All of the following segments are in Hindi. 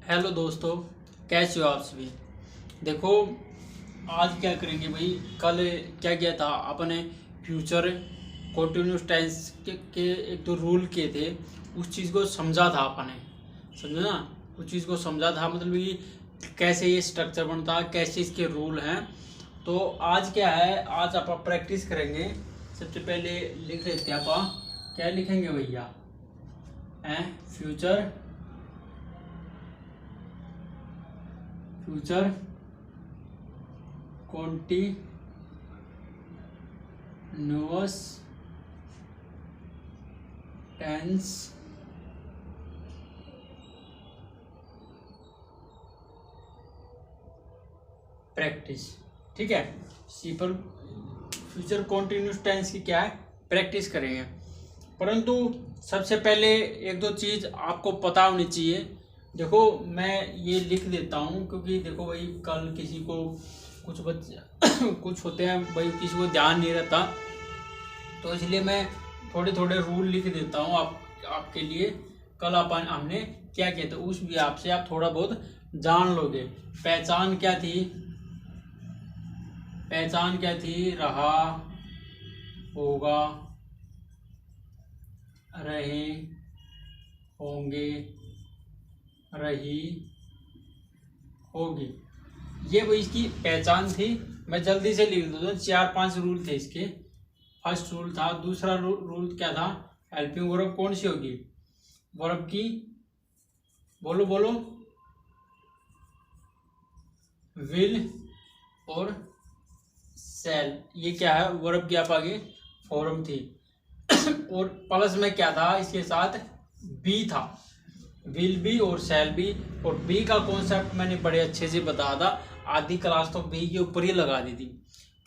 हेलो दोस्तों, कैसे हो आप सभी। देखो, आज क्या करेंगे भाई। कल क्या किया था अपने फ्यूचर कंटिन्यूस टेंस के एक दो रूल किए थे। उस चीज़ को समझा था अपने, समझो ना। उस चीज़ को समझा था, मतलब कि कैसे ये स्ट्रक्चर बनता है, कैसे इसके रूल हैं। तो आज क्या है, आज आप प्रैक्टिस करेंगे। सबसे पहले लिख लेते हैं आप, क्या लिखेंगे भैया, हैं future future continuous tense practice. ठीक है, सिंपल फ्यूचर कॉन्टिन्यूअस टेंस की क्या है, प्रैक्टिस करेंगे। परंतु सबसे पहले एक दो चीज़ आपको पता होनी चाहिए। देखो, मैं ये लिख देता हूँ क्योंकि देखो भाई, कल किसी को कुछ बच्चे कुछ होते हैं भाई, किसी को ध्यान नहीं रहता, तो इसलिए मैं थोड़े थोड़े रूल लिख देता हूँ आपके लिए। कल अपन हमने क्या किया था उस भी आपसे आप थोड़ा बहुत जान लोगे। पहचान क्या थी, पहचान क्या थी, रहा, होगा, रहे, होंगे, रही, होगी। ये वो इसकी पहचान थी। मैं जल्दी से लिख दूँ, 4-5 रूल थे इसके। फर्स्ट रूल था, दूसरा रूल क्या था, हेल्पिंग वर्ब कौन सी होगी, वर्ब की, बोलो बोलो, विल और सेल। ये क्या है, वर्ब की आप आगे फॉर्म थी। और प्लस में क्या था, इसके साथ बी था, विल बी और सेल बी। और बी का कॉन्सेप्ट मैंने बड़े अच्छे से बताया था। आधी क्लास तो बी के ऊपर ही लगा दी थी।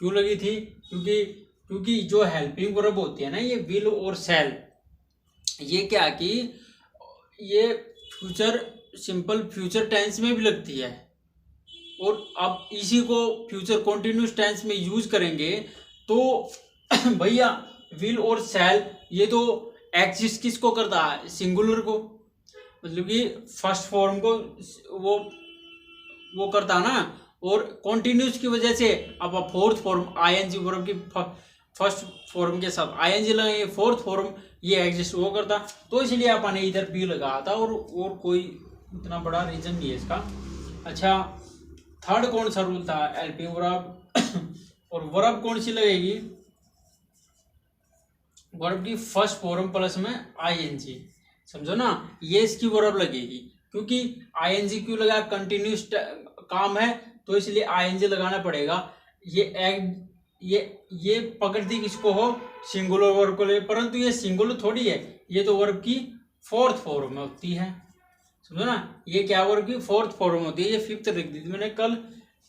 क्यों लगी थी, क्योंकि जो हेल्पिंग वर्ब होती है ना, ये विल और सेल, ये क्या कि ये फ्यूचर सिंपल फ्यूचर टेंस में भी लगती है। और अब इसी को फ्यूचर कॉन्टिन्यूस टेंस में यूज करेंगे तो भैया, विल और सेल ये तो एग्जिस्ट किसको करता है, सिंगुलर को, मतलब कि फर्स्ट फॉर्म को वो करता ना। और कॉन्टिन्यूस की वजह से अब फोर्थ फॉर्म आईएनजी वर्ब की फर्स्ट फॉर्म के साथ आईएनजी लगाएंगे, फोर्थ फॉर्म ये एग्जिस्ट वो करता। तो इसलिए आपने इधर बी लगाया था। और कोई इतना बड़ा रीजन नहीं है इसका। अच्छा, थर्ड कौन सा रूल था, हेल्पिंग वर्ब और वर्ब कौन सी लगेगी, वर्ब की फर्स्ट फॉर्म प्लस में आईएनजी, समझो ना, ये इसकी वर्ब लगेगी। क्योंकि आईएनजी क्यों लगा, कंटिन्यूस काम है तो इसलिए आईएनजी लगाना पड़ेगा। ये पकड़ती किसको हो, सिंगुलर वर्ब को ले, परंतु ये सिंगुलर थोड़ी है, ये तो वर्ब की फोर्थ फॉर्म में होती है, समझो ना। ये क्या वर्ब की फोर्थ फॉर्म होती है, ये फिफ्थ लिख दी थी मैंने कल,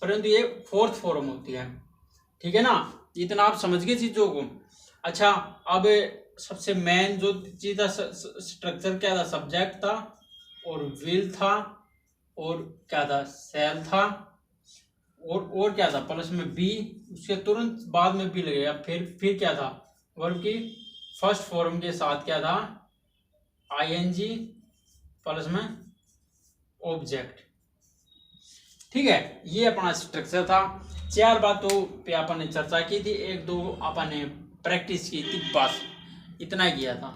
परंतु ये फोर्थ फॉर्म होती है। ठीक है ना, इतना आप समझ गए चीजों को। अच्छा, अब सबसे मेन जो चीज था, स्ट्रक्चर क्या था, सब्जेक्ट था और विल था और क्या था, सेल था और क्या था, प्लस में बी, उसके तुरंत बाद में बी लगेगा। फिर क्या था, वर्ब की फर्स्ट फॉर्म के साथ क्या था, आईएनजी प्लस में ऑब्जेक्ट। ठीक है, ये अपना स्ट्रक्चर था। 4 बातों पे अपन ने चर्चा की थी, 1-2 अपन ने प्रैक्टिस की थी, बस इतना किया था।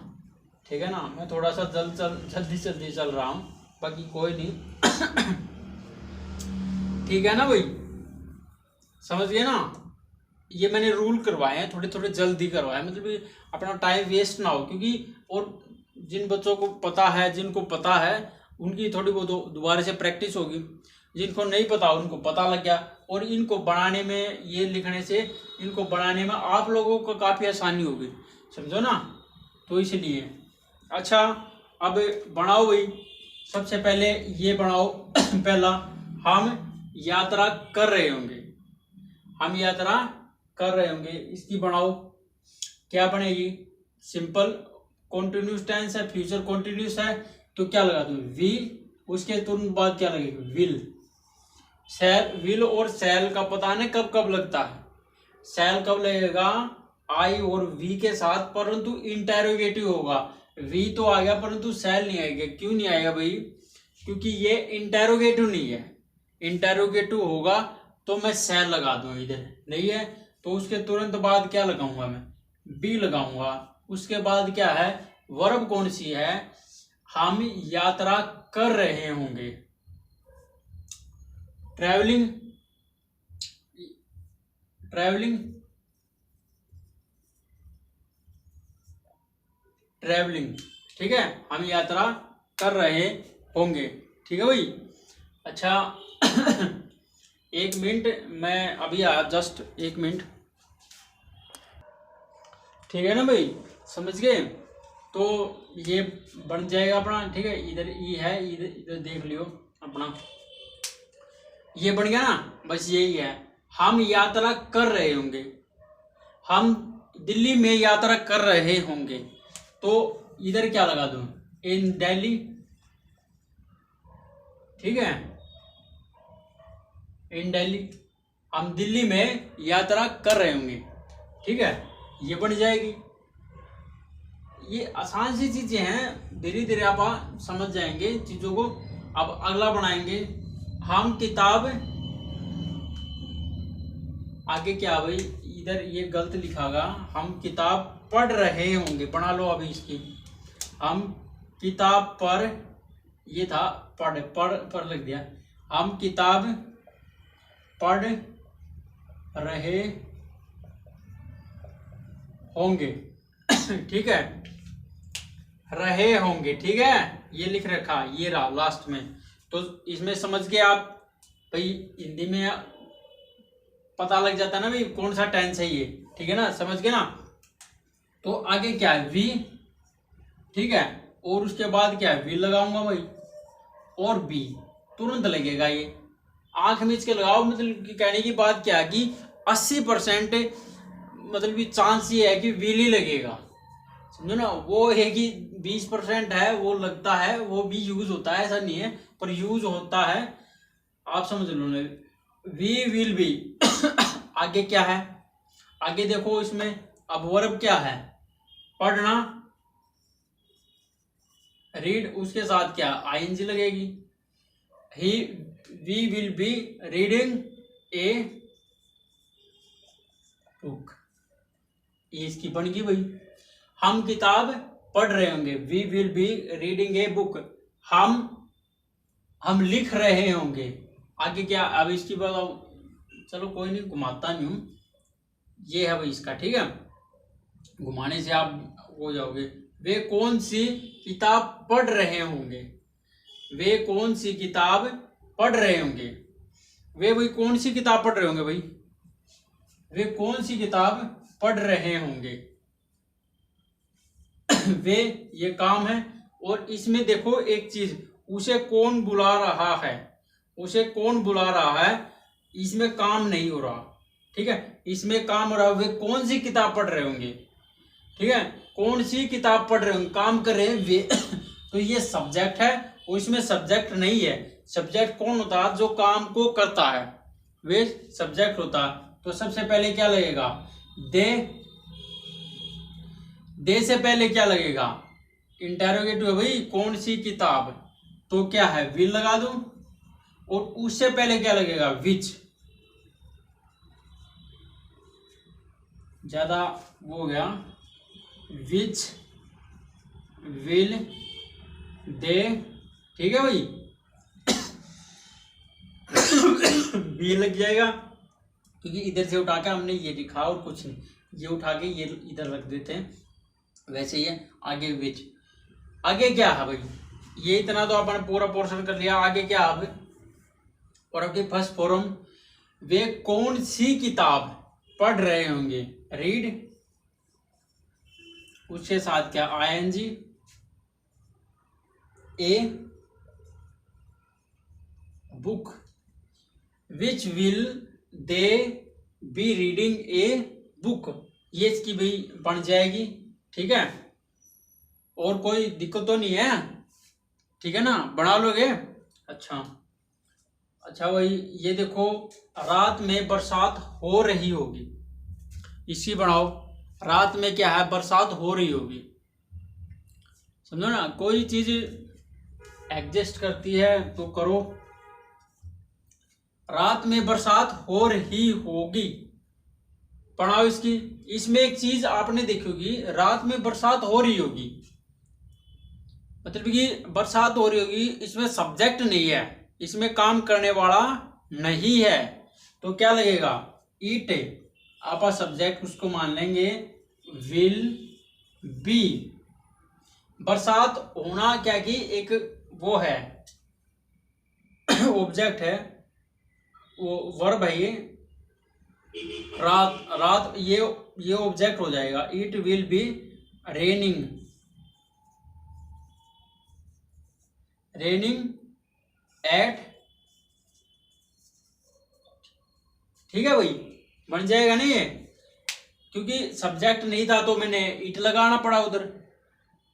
ठीक है ना, मैं थोड़ा सा जल्दी चल रहा हूँ, बाकी कोई नहीं। ठीक है ना भाई, समझ गए ना। ये मैंने रूल करवाए हैं, थोड़े थोड़े जल्दी करवाए, मतलब कि अपना टाइम वेस्ट ना हो। क्योंकि और जिन बच्चों को पता है, जिनको पता है उनकी थोड़ी बहुत दोबारा से प्रैक्टिस होगी, जिनको नहीं पता उनको पता लग गया। और इनको बनाने में, ये लिखने से इनको बनाने में आप लोगों को काफ़ी आसानी होगी, समझो ना, तो इसलिए। अच्छा, अब बनाओ भाई, सबसे पहले ये बनाओ। पहला, हम यात्रा कर रहे होंगे, हम यात्रा कर रहे होंगे, इसकी बनाओ। क्या बनेगी, सिंपल कॉन्टिन्यूस टेंस है, फ्यूचर कॉन्टिन्यूस है, तो क्या लगा दो, वी, उसके तुरंत बाद क्या लगेगा, विल। सेल, विल और सेल का पता नहीं कब कब लगता है। सेल कब लगेगा, आई और वी के साथ, परंतु इंटेरोगेटिव होगा। वी तो आ गया परंतु सेल नहीं आएगा। क्यों नहीं आएगा भाई, क्योंकि ये इंटेरोगेटिव नहीं है। इंटेरोगेटिव होगा तो मैं शैल लगा दूं, इधर नहीं है तो उसके तुरंत बाद क्या लगाऊंगा, मैं बी लगाऊंगा। उसके बाद क्या है, वर्ब कौन सी है, हम यात्रा कर रहे होंगे, ट्रैवलिंग, ट्रैवलिंग, ट्रैवलिंग, ठीक है, हम यात्रा कर रहे होंगे, ठीक है भाई। अच्छा एक मिनट, मैं अभी जस्ट एक मिनट, ठीक है ना भाई, समझ गए। तो ये बन जाएगा अपना, ठीक है, इधर ई है, इधर इधर देख लियो अपना, ये बन गया ना, बस यही है, हम यात्रा कर रहे होंगे, हम दिल्ली में यात्रा कर रहे होंगे, तो इधर क्या लगा दूं, इन दिल्ली, ठीक है, इन दिल्ली, हम दिल्ली में यात्रा कर रहे होंगे, ठीक है, ये बन जाएगी। ये आसान सी चीजें हैं, धीरे धीरे आप समझ जाएंगे चीजों को। अब अगला बनाएंगे, हम किताब, आगे क्या भाई, इधर ये गलत लिखागा, हम किताब पढ़ रहे होंगे, बना लो अभी इसकी, हम किताब पर, ये था पढ़, पढ़ लग दिया, हम किताब पढ़ रहे होंगे, ठीक है, रहे होंगे, ठीक है, ये लिख रखा, ये रहा लास्ट में। तो इसमें समझ के आप भाई, हिंदी में पता लग जाता है ना भाई कौन सा टेंस है ये, ठीक है ना, समझ गए ना। तो आगे क्या है, वी, ठीक है, और उसके बाद क्या है, वी लगाऊंगा भाई, और बी तुरंत लगेगा, ये आंख मीच के लगाओ। मतलब कि कहने की बात क्या है कि 80% मतलब कि चांस ये है कि विल ही लगेगा, समझो ना। वो है कि 20% है वो लगता है, वो भी यूज होता है, ऐसा नहीं है, पर यूज होता है, आप समझ लो ना, वी विल बी। आगे क्या है, आगे देखो इसमें, अब वर्ब क्या है, पढ़ना, रीड, उसके साथ क्या आईएनजी लगेगी, he, we will be reading a book, ये इसकी बन गई भाई। हम किताब पढ़ रहे होंगे, we will be reading a book, हम लिख रहे होंगे। आगे क्या, अब इसकी बात, चलो कोई नहीं, घुमाता नहीं हूं, ये है भाई इसका, ठीक है, घुमाने से आप हो जाओगे। वे कौन सी किताब पढ़ रहे होंगे, वे कौन सी किताब पढ़ रहे होंगे, वे भाई कौन सी किताब पढ़ रहे होंगे भाई, वे कौन सी किताब पढ़ रहे होंगे, वे ये काम है। और इसमें देखो एक चीज, उसे कौन बुला रहा है, उसे कौन बुला रहा है, इसमें काम नहीं हो रहा, ठीक है, इसमें काम हो रहा है, वे कौन सी किताब पढ़ रहे होंगे, ठीक है, कौन सी किताब पढ़ रहे होंगे, काम कर रहे हैं वे। तो ये सब्जेक्ट है, और इसमें सब्जेक्ट नहीं है। सब्जेक्ट कौन होता है, जो काम को करता है, वे सब्जेक्ट होता है। तो सबसे पहले क्या लगेगा, दे से पहले क्या लगेगा, इंटेरोगेटिव है भाई, कौन सी किताब, तो क्या है, विल लगा दूं, और उससे पहले क्या लगेगा, विच, ज्यादा वो हो गया, विच विल दे, ठीक है भाई, बी लग जाएगा, क्योंकि इधर से उठा के हमने ये लिखा और कुछ नहीं, ये उठा के ये इधर रख देते हैं, वैसे ही है। आगे विच, आगे क्या है भाई, ये इतना तो अपन पूरा पोर्शन कर लिया। आगे क्या है, और आपके फर्स्ट फॉर्म, वे कौन सी किताब पढ़ रहे होंगे, रीड, उसके साथ क्या ING, a book, which will they be reading a book, ये इसकी भी बन जाएगी, ठीक है, और कोई दिक्कत तो नहीं है, ठीक है ना, बना लोगे। अच्छा भाई, ये देखो, रात में बरसात हो रही होगी, इसी बनाओ, रात में क्या है, बरसात हो रही होगी, समझो ना। कोई चीज एडजस्ट करती है तो करो। रात में बरसात हो रही होगी, पढ़ाओ इसकी। इसमें एक चीज आपने देखी होगी, रात में बरसात हो रही होगी मतलब कि बरसात हो रही होगी, इसमें सब्जेक्ट नहीं है, इसमें काम करने वाला नहीं है, तो क्या लगेगा? इट। आप सब्जेक्ट उसको मान लेंगे विल बी। बरसात होना क्या कि एक वो है ऑब्जेक्ट है, वो वर्ब है ये। रात, रात ये ऑब्जेक्ट हो जाएगा। It will be raining, raining at, ठीक है भाई, बन जाएगा नहीं ये, क्योंकि सब्जेक्ट नहीं था तो मैंने इट लगाना पड़ा उधर।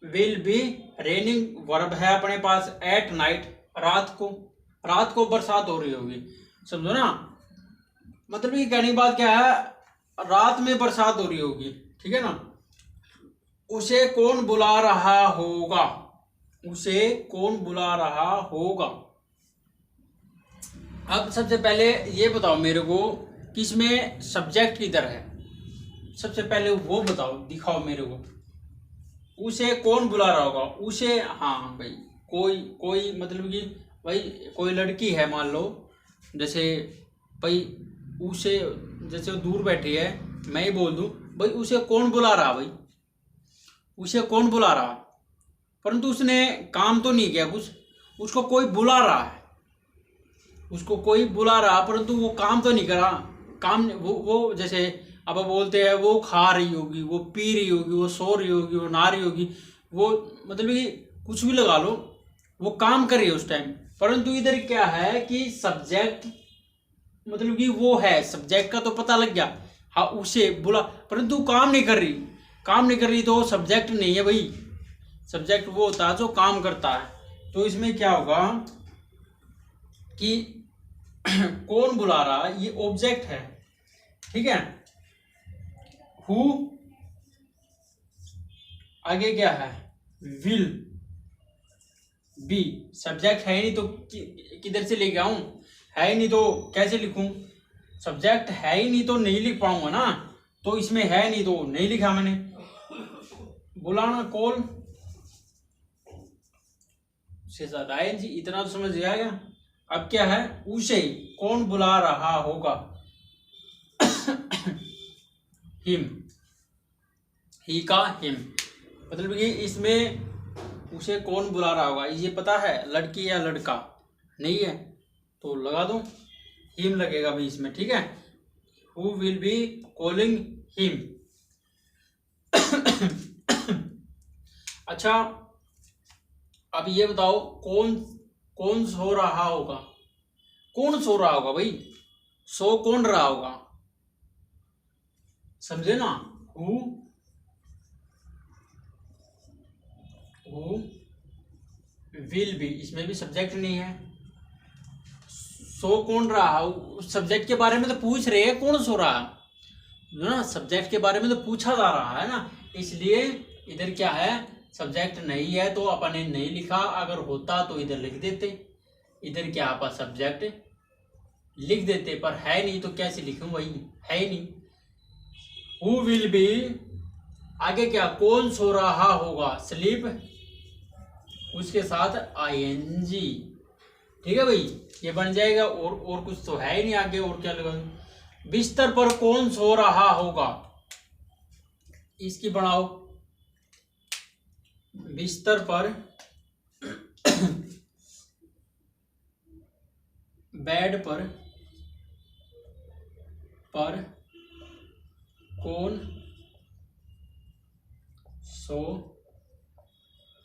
विल बी रेनिंग वर्ब है अपने पास, एट नाइट, रात को बरसात हो रही होगी, समझो ना। मतलब ये कहने की बात क्या है, रात में बरसात हो रही होगी, ठीक है ना। उसे कौन बुला रहा होगा, उसे कौन बुला रहा होगा। अब सबसे पहले ये बताओ मेरे को कि इसमें सब्जेक्ट किधर है, सबसे पहले वो बताओ, दिखाओ मेरे को। उसे कौन बुला रहा होगा, उसे, हाँ भाई, कोई मतलब कि भाई कोई लड़की है मान लो, जैसे भाई उसे, जैसे वो दूर बैठी है, मैं ही बोल दूं भाई उसे कौन बुला रहा, भाई उसे कौन बुला रहा, परंतु उसने काम तो नहीं किया कुछ, उसको कोई बुला रहा है, उसको कोई बुला रहा परंतु वो काम तो नहीं करा। काम वो जैसे अब बोलते हैं वो खा रही होगी, वो पी रही होगी, वो सो रही होगी, वो नहा रही होगी, वो मतलब कि कुछ भी लगा लो, वो काम कर रही है उस टाइम। परंतु इधर क्या है कि सब्जेक्ट मतलब कि वो है, सब्जेक्ट का तो पता लग गया, हाँ उसे बुला, परंतु काम नहीं कर रही तो सब्जेक्ट नहीं है भाई। सब्जेक्ट वो होता है जो काम करता है। तो इसमें क्या होगा कि कौन बुला रहा, ये ऑब्जेक्ट है, ठीक है। हु, आगे क्या है, विल बी, सब्जेक्ट है ही नहीं तो किधर से लेके आऊं, है ही नहीं तो कैसे लिखूं, सब्जेक्ट है ही नहीं तो नहीं लिख पाऊंगा ना, तो इसमें है नहीं तो नहीं लिखा मैंने। बुलाना कॉल से ज्यादा है जी, इतना तो समझ आएगा। अब क्या है, उसे कौन बुला रहा होगा, हिम, ही का हिम, मतलब कि इसमें उसे कौन बुला रहा होगा, ये पता है लड़की या लड़का नहीं है तो लगा दो हिम लगेगा भी इसमें, ठीक है। Who will be calling him. अच्छा अब ये बताओ कौन सो रहा होगा, कौन सो रहा होगा भाई, सो कौन रहा होगा, समझे ना। हु विल बी, इसमें भी सब्जेक्ट नहीं है, सो कौन रहा, उस सब्जेक्ट के बारे में तो पूछ रहे हैं कौन सो रहा है ना, सब्जेक्ट के बारे में तो पूछा जा रहा है ना, इसलिए इधर क्या है, सब्जेक्ट नहीं है तो अपन ने नहीं लिखा, अगर होता तो इधर लिख देते, इधर क्या अपन सब्जेक्ट लिख देते, पर है नहीं तो कैसे लिखूं भाई, है ही नहीं। हु विल बी, आगे क्या, कौन सो रहा होगा, स्लीप, उसके साथ आईएनजी, ठीक है भाई, ये बन जाएगा। और कुछ तो है ही नहीं आगे, और क्या लगा। बिस्तर पर कौन सो रहा होगा, इसकी बनाओ, बिस्तर पर बेड पर कौन सो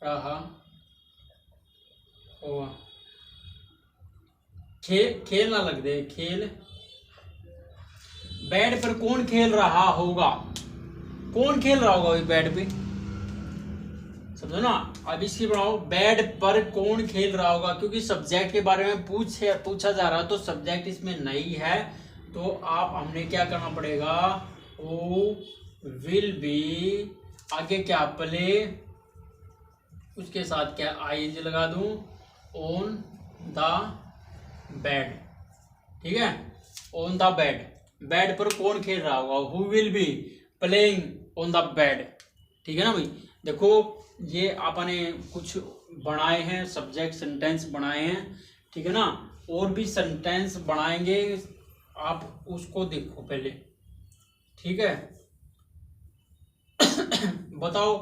रहा होगा, खेल ना लग दे, खेल, बेड पर कौन खेल रहा होगा, कौन खेल रहा होगा भाई बेड पे, समझो ना। अब इसकी बनाओ, बेड पर कौन खेल रहा होगा, क्योंकि सब्जेक्ट के बारे में पूछा जा रहा है तो सब्जेक्ट इसमें नहीं है, तो आप हमने क्या करना पड़ेगा, ओ विल बी, आगे क्या, प्ले, उसके साथ क्या आईएनजी लगा दूं, ऑन द बेड, ठीक है, ऑन द बेड, बेड पर कौन खेल रहा होगा, who will be playing on the bed, ठीक है ना भाई। देखो ये आपने कुछ बनाए हैं, सब्जेक्ट सेंटेंस बनाए हैं, ठीक है ना, और भी सेंटेंस बनाएंगे, आप उसको देखो पहले, ठीक है। बताओ,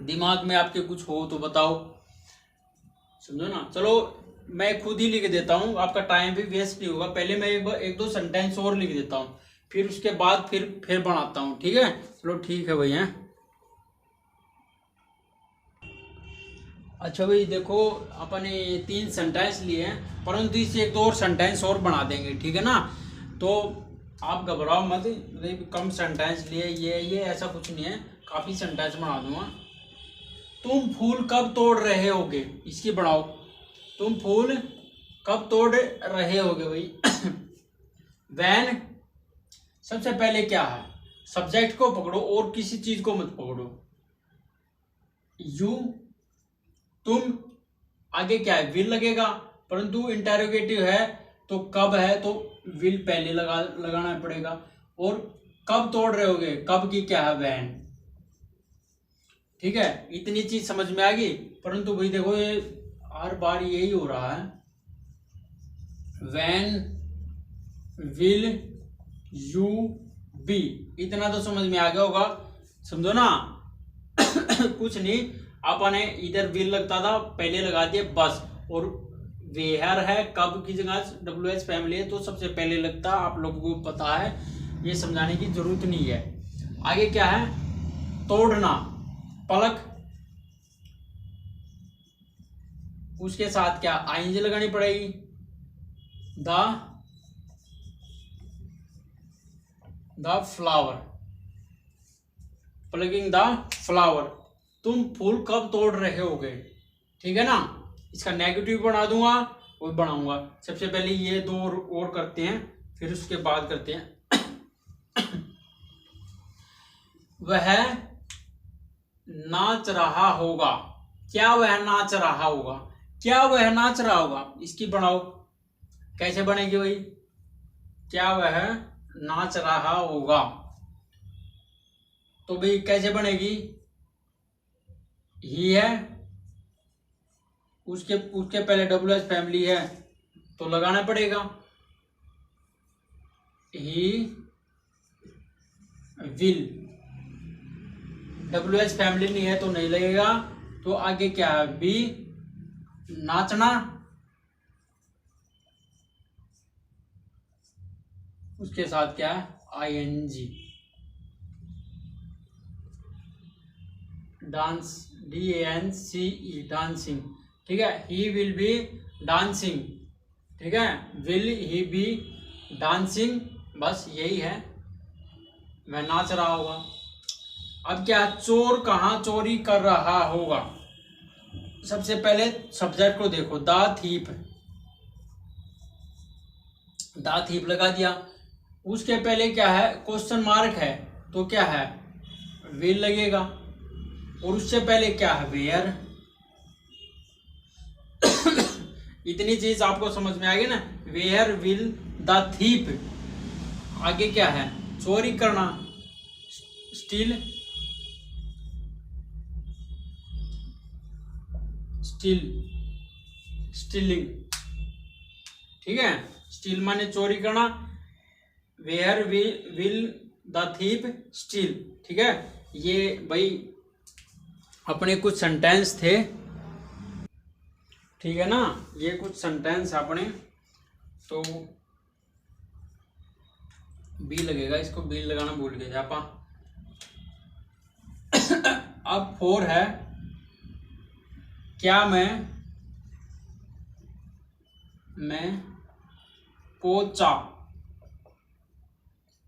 दिमाग में आपके कुछ हो तो बताओ, समझो ना। चलो मैं खुद ही लिख देता हूँ, आपका टाइम भी वेस्ट नहीं होगा। पहले मैं एक दो सेंटेंस और लिख देता हूँ, फिर उसके बाद फिर बनाता हूँ, ठीक है। चलो ठीक है भैया। अच्छा भाई देखो, अपने 3 सेंटेंस लिए हैं, परंतु इसे एक दो और सेंटेंस और बना देंगे, ठीक है ना। तो आप घबराओ मत, मतलब कम सेंटेंस लिए, ये ऐसा कुछ नहीं है, काफ़ी सेंटेंस बना दूंगा। तुम फूल कब तोड़ रहे होगे, इसकी बढ़ाओ। तुम फूल कब तोड़ रहे होगे भाई। वैन, सबसे पहले क्या है, सब्जेक्ट को पकड़ो और किसी चीज को मत पकड़ो। यू, तुम, आगे क्या है, विल लगेगा, परंतु इंटेरोगेटिव है तो कब है तो विल पहले लगाना पड़ेगा। और कब तोड़ रहे होगे, कब की क्या है, वैन, ठीक है। इतनी चीज समझ में आ गई। परंतु भाई देखो ये हर बार यही हो रहा है, वैन, विल, यू, बी, इतना तो समझ में आ गया होगा, समझो ना। कुछ नहीं, आपने इधर विल लगता था पहले लगा दिया बस, और वेयर है कब की जगह WH फैमिली है तो सबसे पहले लगता, आप लोगों को पता है, ये समझाने की जरूरत नहीं है। आगे क्या है, तोड़ना, पलक, उसके साथ क्या आईएनजी लगानी पड़ेगी, the flower, plugging the flower. तुम फूल कब तोड़ रहे होगे, ठीक है ना। इसका नेगेटिव बना दूंगा और बनाऊंगा। सबसे पहले ये दो और करते हैं, फिर उसके बाद करते हैं। वह नाच रहा होगा, क्या वह नाच रहा होगा, क्या वह नाच रहा होगा, इसकी बनाओ। कैसे बनेगी भाई, क्या वह नाच रहा होगा, तो भाई कैसे बनेगी, ही है, उसके पहले WH फैमिली है तो लगाना पड़ेगा, ही विल, WH फैमिली नहीं है तो नहीं लगेगा, तो आगे क्या है, बी, नाचना, उसके साथ क्या है, ING, डांस, DANCE, डांसिंग, ठीक है। ही विल बी डांसिंग, ठीक है, विल ही बी डांसिंग, बस यही है, वह नाच रहा होगा। अब क्या, चोर कहाँ चोरी कर रहा होगा। सबसे पहले सब्जेक्ट को देखो, द थीप लगा दिया, उसके पहले क्या है, क्वेश्चन मार्क है तो क्या है, विल लगेगा, और उससे पहले क्या है, वेयर। इतनी चीज आपको समझ में आ गई ना, वेयर विल द थीप। आगे क्या है, चोरी करना, स्टील, स्टीलिंग, ठीक है, स्टील माने चोरी करना, where will the thief steal, ठीक है। ये भाई अपने कुछ सेंटेंस थे, ठीक है ना, ये कुछ सेंटेंस अपने, तो बी लगेगा, इसको बी लगाना भूल गए आप। अब 4 है, क्या मैं पोचा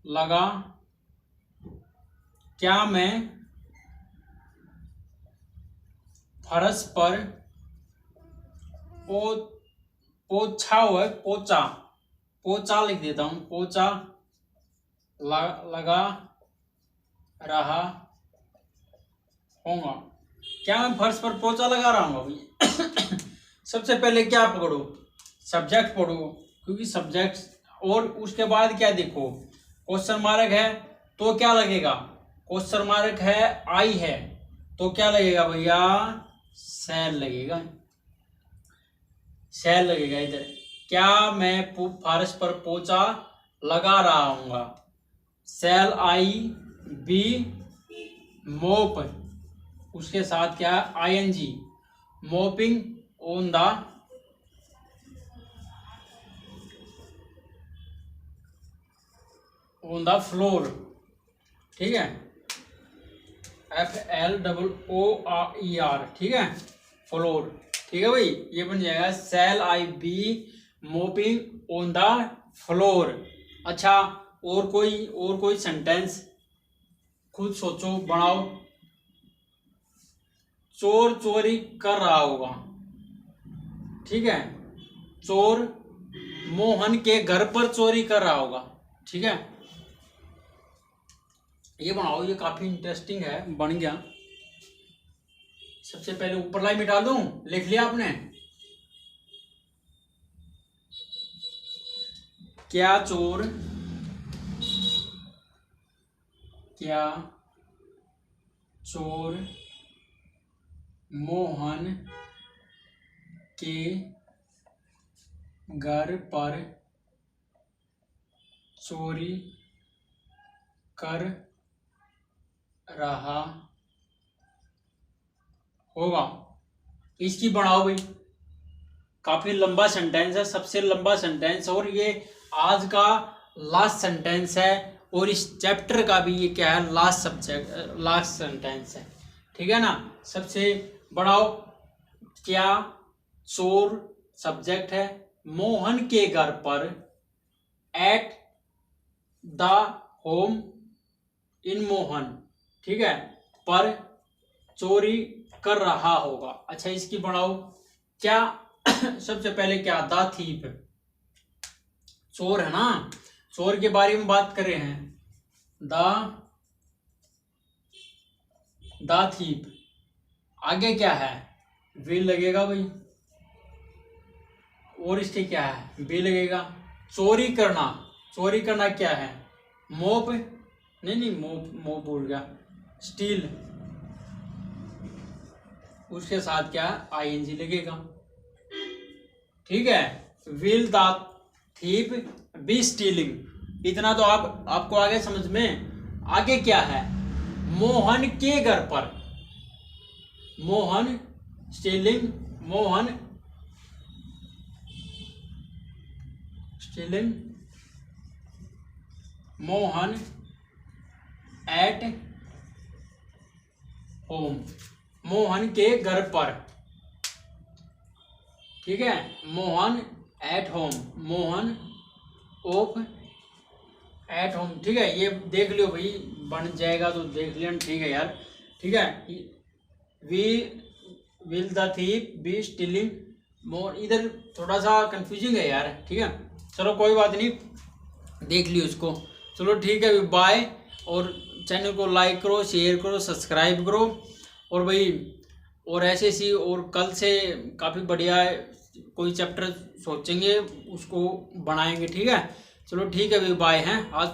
लगा, क्या मैं फर्श पर पोछा हुआ है, पोचा लिख देता हूं, पोचा लगा रहा होगा, क्या मैं फर्श पर पोछा लगा रहा हूँ अभी। सबसे पहले क्या पकड़ो, सब्जेक्ट पढ़ो, क्योंकि सब्जेक्ट, और उसके बाद क्या देखो, क्वेश्चन मार्क है तो क्या लगेगा, क्वेश्चन मार्क है, आई है तो क्या लगेगा भैया, सेल लगेगा, सेल लगेगा। इधर क्या मैं फारस पर पोछा लगा रहा हूँगा, सेल आई बी मोप, उसके साथ क्या है, ING, mopping on the floor, ठीक है, FLOOR, ठीक है, फ्लोर, ठीक है भाई, ये बन जाएगा shall I be mopping on the floor. अच्छा, और कोई सेंटेंस खुद सोचो, बनाओ। चोर चोरी कर रहा होगा, ठीक है, चोर मोहन के घर पर चोरी कर रहा होगा, ठीक है, ये बनाओ, ये काफी इंटरेस्टिंग है, बन गया। सबसे पहले ऊपर लाइन मिटा दूं, लिख लिया आपने, क्या चोर मोहन के घर पर चोरी कर रहा होगा। इसकी बनाओ भाई, काफी लंबा सेंटेंस है, सबसे लंबा सेंटेंस, और ये आज का लास्ट सेंटेंस है, और इस चैप्टर का भी ये क्या है, लास्ट सेंटेंस है, ठीक है ना। सबसे बनाओ, क्या चोर सब्जेक्ट है, मोहन के घर पर, at the home in Mohan, ठीक है, पर चोरी कर रहा होगा। अच्छा, इसकी बनाओ, क्या सबसे पहले क्या, द थीप, चोर है ना, चोर के बारे में बात कर रहे हैं, द थीप, आगे क्या है, विल लगेगा भाई, और इसके क्या है, बी लगेगा। चोरी करना क्या है, मोप, नहीं मोप भूल गया, स्टील, उसके साथ क्या है, आईएनजी लगेगा, ठीक है। Will the thief be stealing, इतना तो आपको आगे समझ में। आगे क्या है, मोहन के घर पर, Mohan stealing, Mohan at home, Mohan के घर पर, ठीक है, Mohan at home, Mohan of at home, ठीक है, ये देख लियो भाई, बन जाएगा तो देख लिया, ठीक है यार, ठीक है। Will the thief be stealing more, इधर थोड़ा सा कंफ्यूजिंग है यार, ठीक है, चलो कोई बात नहीं, देख लियो इसको, चलो ठीक है, बाय, और चैनल को लाइक करो, शेयर करो, सब्सक्राइब करो, और भाई, और ऐसे सी, और कल से काफ़ी बढ़िया कोई चैप्टर सोचेंगे, उसको बनाएंगे, ठीक है, चलो ठीक है भाई, बाय हैं आज।